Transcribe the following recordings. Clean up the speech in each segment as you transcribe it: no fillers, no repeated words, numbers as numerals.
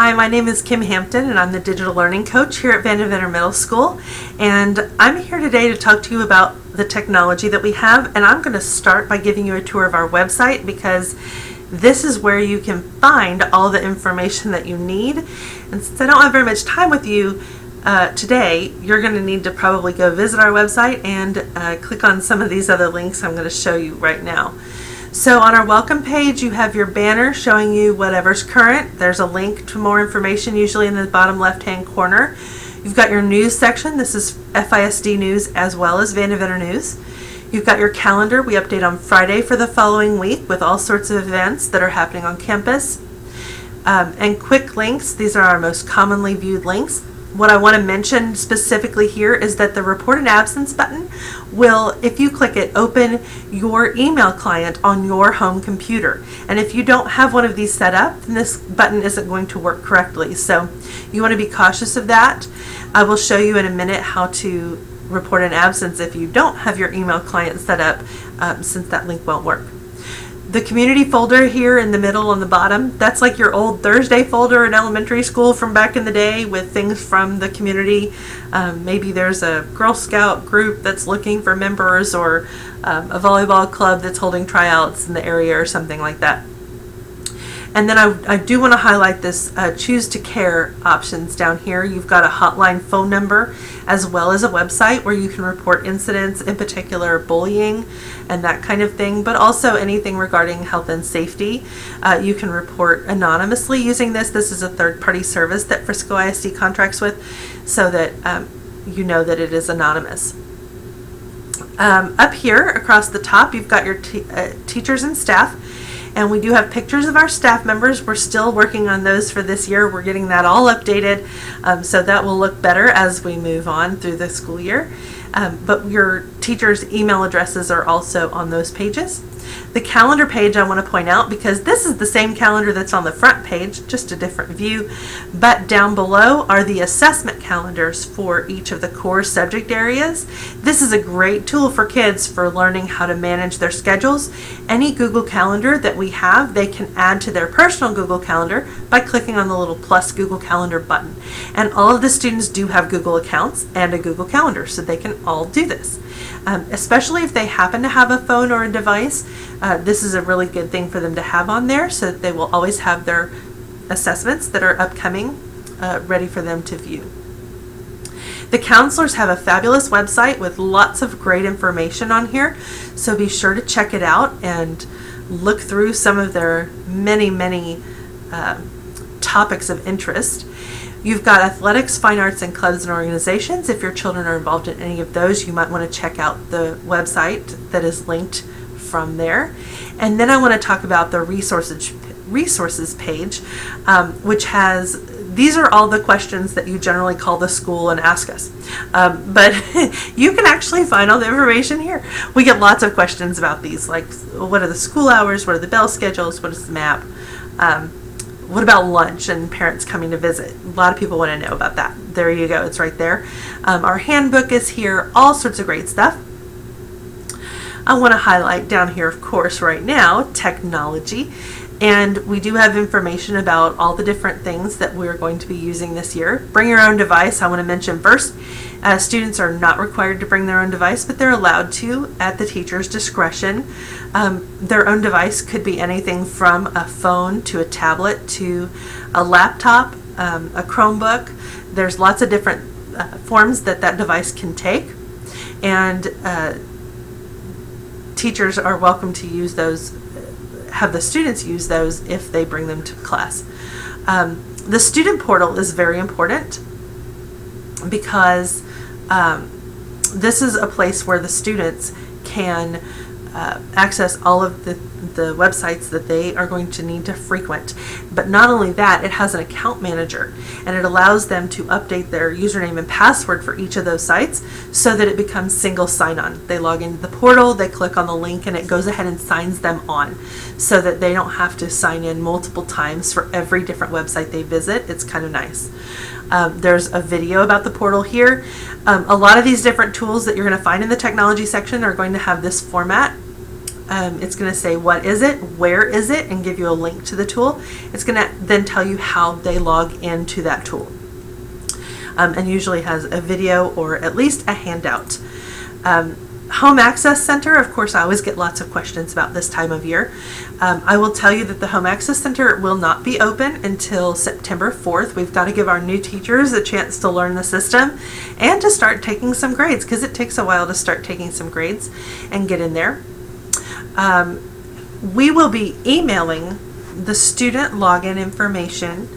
Hi, my name is Kim Hampton and I'm the Digital Learning Coach here at Vandeventer Middle School, and I'm here today to talk to you about the technology that we have, and I'm going to start by giving you a tour of our website because this is where you can find all the information that you need. And since I don't have very much time with you today, you're going to need to probably go visit our website and click on some of these other links I'm going to show you right now. So on our welcome page, you have your banner showing you whatever's current. There's a link to more information, usually in the bottom left-hand corner. You've got your news section. This is FISD news as well as Vandeventer news. You've got your calendar. We update on Friday for the following week with all sorts of events that are happening on campus. And quick links. These are our most commonly viewed links. What I want to mention specifically here is that the report an absence button will, if you click it, open your email client on your home computer. And if you don't have one of these set up, then this button isn't going to work correctly. So you want to be cautious of that. I will show you in a minute how to report an absence if you don't have your email client set up, since that link won't work. The community folder here in the middle on the bottom, that's like your old Thursday folder in elementary school from back in the day with things from the community. Maybe there's a Girl Scout group that's looking for members, or a volleyball club that's holding tryouts in the area or something like that. And then I do want to highlight this choose to care options down here. You've got a hotline phone number as well as a website where you can report incidents, in particular bullying and that kind of thing, but also anything regarding health and safety. You can report anonymously using this. This is a third-party service that Frisco ISD contracts with, so that you know that it is anonymous. Up here across the top, you've got your teachers and staff. And we do have pictures of our staff members. We're still working on those for this year. We're getting that all updated, so that will look better as we move on through the school year. But your teachers' email addresses are also on those pages. The calendar page I want to point out, because this is the same calendar that's on the front page, just a different view, but down below are the assessment calendars for each of the core subject areas. This is a great tool for kids for learning how to manage their schedules. Any Google Calendar that we have, they can add to their personal Google Calendar by clicking on the little plus Google Calendar button. And all of the students do have Google accounts and a Google Calendar, so they can all do this. Especially if they happen to have a phone or a device, this is a really good thing for them to have on there, so that they will always have their assessments that are upcoming ready for them to view. The counselors have a fabulous website with lots of great information on here, so be sure to check it out and look through some of their many topics of interest. You've got athletics, fine arts, and clubs and organizations. If your children are involved in any of those, you might want to check out the website that is linked from there. And then I want to talk about the resources page, which has, these are all the questions that you generally call the school and ask us. But you can actually find all the information here. We get lots of questions about these, like what are the school hours, what are the bell schedules, what is the map? What about lunch and parents coming to visit? A lot of people want to know about that. There you go, it's right there. Our handbook is here, all sorts of great stuff. I want to highlight down here, of course, right now, technology. And we do have information about all the different things that we're going to be using this year. Bring your own device. I want to mention first, students are not required to bring their own device, but they're allowed to at the teacher's discretion. Their own device could be anything from a phone to a tablet to a laptop, a Chromebook. There's lots of different forms that device can take, and teachers are welcome to use those, have the students use those if they bring them to class. The student portal is very important because this is a place where the students can access all of the websites that they are going to need to frequent. But not only that, it has an account manager, and it allows them to update their username and password for each of those sites so that it becomes single sign-on. They log into the portal, they click on the link, and it goes ahead and signs them on so that they don't have to sign in multiple times for every different website they visit. It's kind of nice. There's a video about the portal here. A lot of these different tools that you're going to find in the technology section are going to have this format. It's going to say what is it, where is it, and give you a link to the tool. It's going to then tell you how they log into that tool. And usually has a video or at least a handout. Home Access Center, of course, I always get lots of questions about this time of year. I will tell you that the Home Access Center will not be open until September 4th. We've got to give our new teachers a chance to learn the system and to start taking some grades, because it takes a while to start taking some grades and get in there. We will be emailing the student login information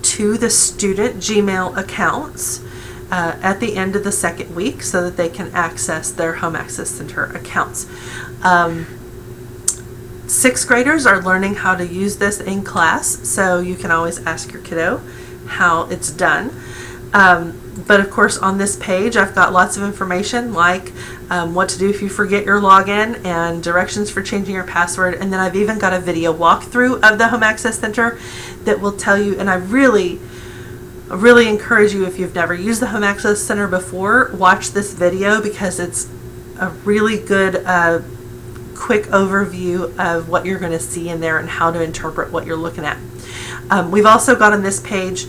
to the student Gmail accounts at the end of the second week so that they can access their Home Access Center accounts. Sixth graders are learning how to use this in class, so you can always ask your kiddo how it's done. But of course, on this page, I've got lots of information like what to do if you forget your login and directions for changing your password. And then I've even got a video walkthrough of the Home Access Center that will tell you, and I really encourage you, if you've never used the Home Access Center before, watch this video, because it's a really good quick overview of what you're going to see in there and how to interpret what you're looking at. We've also got on this page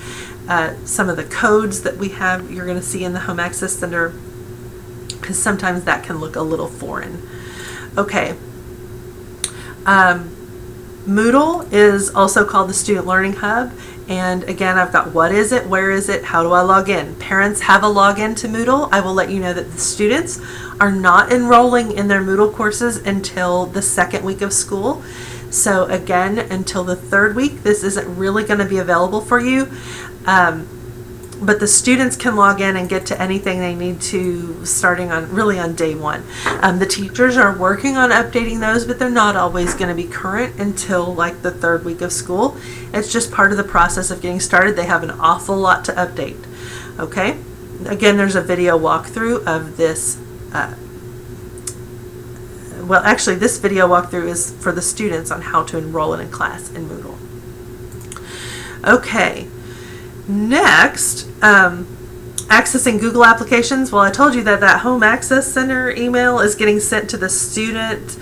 some of the codes that we have you're going to see in the Home Access Center, because sometimes that can look a little foreign. Okay. Moodle is also called the Student Learning Hub. And again, I've got what is it, where is it, how do I log in? Parents have a login to Moodle. I will let you know that the students are not enrolling in their Moodle courses until the second week of school. So again, until the third week, this isn't really going to be available for you. But the students can log in and get to anything they need to starting on day one. The teachers are working on updating those, but they're not always going to be current until like the third week of school. It's just part of the process of getting started. They have an awful lot to update. Okay? Again, there's a video walkthrough of this. Well, actually, this video walkthrough is for the students on how to enroll in a class in Moodle. Okay. Next, accessing Google applications. Well, I told you that Home Access Center email is getting sent to the student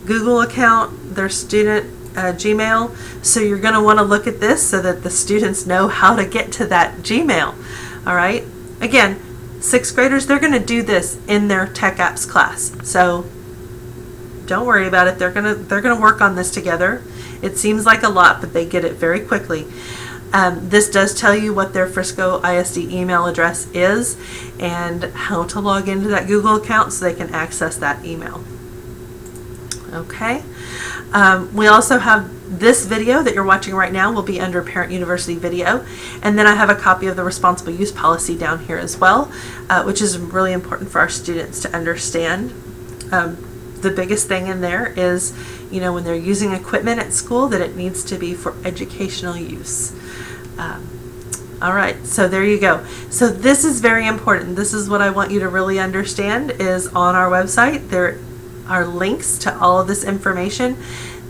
Google account, their student Gmail. So you're going to want to look at this so that the students know how to get to that Gmail. All right. Again, sixth graders, they're going to do this in their Tech Apps class. So don't worry about it. They're going to work on this together. It seems like a lot, but they get it very quickly. This does tell you what their Frisco ISD email address is and how to log into that Google account so they can access that email. Okay. We also have this video that you're watching right now will be under Parent University video. And then I have a copy of the responsible use policy down here as well, which is really important for our students to understand. The biggest thing in there is, when they're using equipment at school, that it needs to be for educational use. All right, so there you go. So this is very important. This is what I want you to really understand is on our website. There are links to all of this information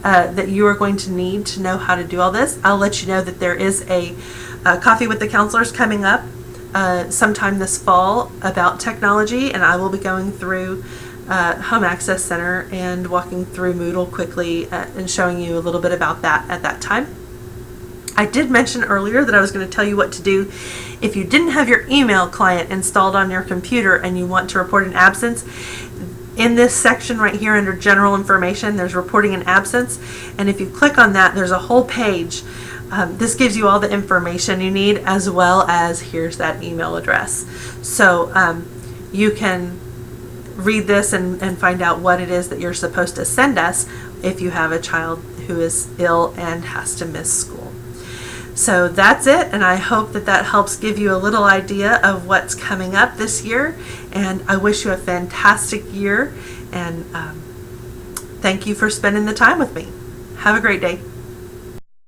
that you are going to need to know how to do all this. I'll let you know that there is a Coffee with the Counselors coming up sometime this fall about technology, and I will be going through Home Access Center and walking through Moodle quickly and showing you a little bit about that at that time. I did mention earlier that I was going to tell you what to do if you didn't have your email client installed on your computer and you want to report an absence. In this section right here under General Information, there's Reporting an Absence, and if you click on that, there's a whole page. This gives you all the information you need, as well as here's that email address. So you can read this and find out what it is that you're supposed to send us if you have a child who is ill and has to miss school. So that's it, and I hope that helps give you a little idea of what's coming up this year, and I wish you a fantastic year, and thank you for spending the time with me. Have a great day.